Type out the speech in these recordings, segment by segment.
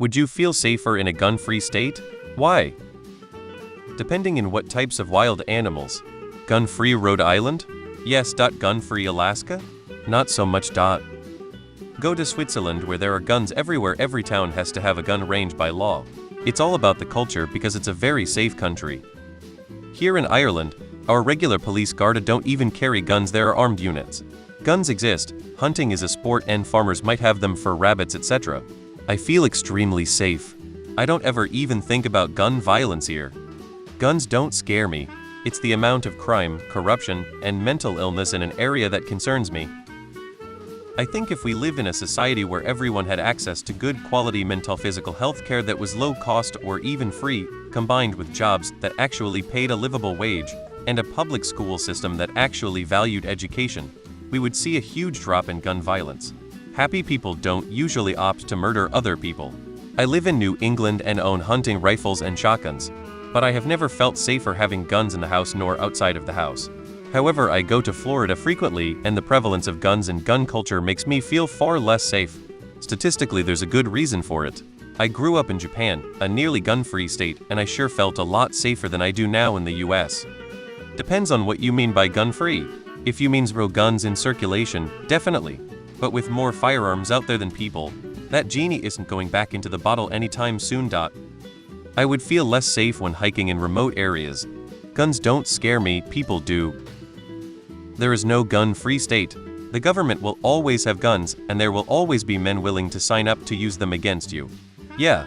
Would you feel safer in a gun-free state? Why? Depending on what types of wild animals. Gun-free Rhode Island? Yes. Gun-free Alaska? Not so much. Go to Switzerland where there are guns everywhere. Every town has to have a gun range by law. It's all about the culture because it's a very safe country. Here in Ireland, our regular police guard don't even carry guns. There are armed units. Guns exist, hunting is a sport and farmers might have them for rabbits etc. I feel extremely safe. I don't ever even think about gun violence here. Guns don't scare me. It's the amount of crime, corruption, and mental illness in an area that concerns me. I think if we live in a society where everyone had access to good quality mental physical health care that was low cost or even free, combined with jobs that actually paid a livable wage, and a public school system that actually valued education, we would see a huge drop in gun violence. Happy people don't usually opt to murder other people. I live in New England and own hunting rifles and shotguns, but I have never felt safer having guns in the house nor outside of the house. However, I go to Florida frequently, and the prevalence of guns and gun culture makes me feel far less safe. Statistically, there's a good reason for it. I grew up in Japan, a nearly gun-free state, and I sure felt a lot safer than I do now in the US. Depends on what you mean by gun-free. If you mean zero guns in circulation, definitely. But with more firearms out there than people, that genie isn't going back into the bottle anytime soon. I would feel less safe when hiking in remote areas. Guns don't scare me, people do. There is no gun-free state. The government will always have guns, and there will always be men willing to sign up to use them against you. Yeah,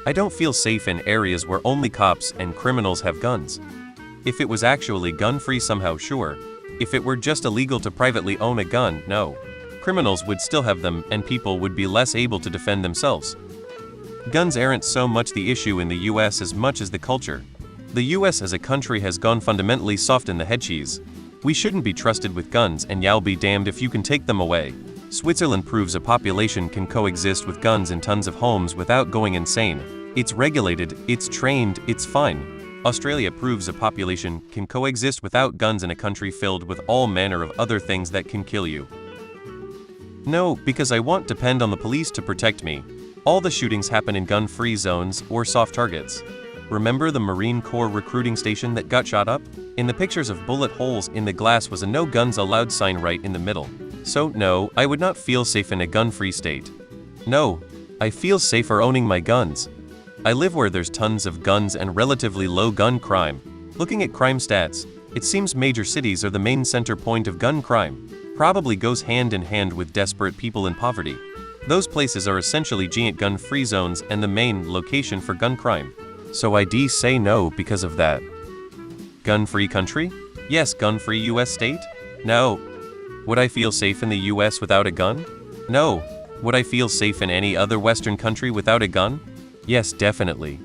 I don't feel safe in areas where only cops and criminals have guns. If it was actually gun-free somehow, sure. If it were just illegal to privately own a gun, no. Criminals would still have them, and people would be less able to defend themselves. Guns aren't so much the issue in the US as much as the culture. The US as a country has gone fundamentally soft in the head cheese. We shouldn't be trusted with guns, and y'all be damned if you can take them away. Switzerland proves a population can coexist with guns in tons of homes without going insane. It's regulated, it's trained, it's fine. Australia proves a population can coexist without guns in a country filled with all manner of other things that can kill you. No, because I won't depend on the police to protect me. All the shootings happen in gun-free zones or soft targets. Remember the Marine Corps recruiting station that got shot up? In the pictures of bullet holes in the glass was a no guns allowed sign right in the middle. So no, I would not feel safe in a gun-free state. No, I feel safer owning my guns. I live where there's tons of guns and relatively low gun crime. Looking at crime stats, it seems major cities are the main center point of gun crime. Probably goes hand in hand with desperate people in poverty. Those places are essentially giant gun-free zones and the main location for gun crime. So I'd say no because of that. Gun-free country? Yes. Gun-free US state? No. Would I feel safe in the US without a gun? No. Would I feel safe in any other Western country without a gun? Yes, definitely.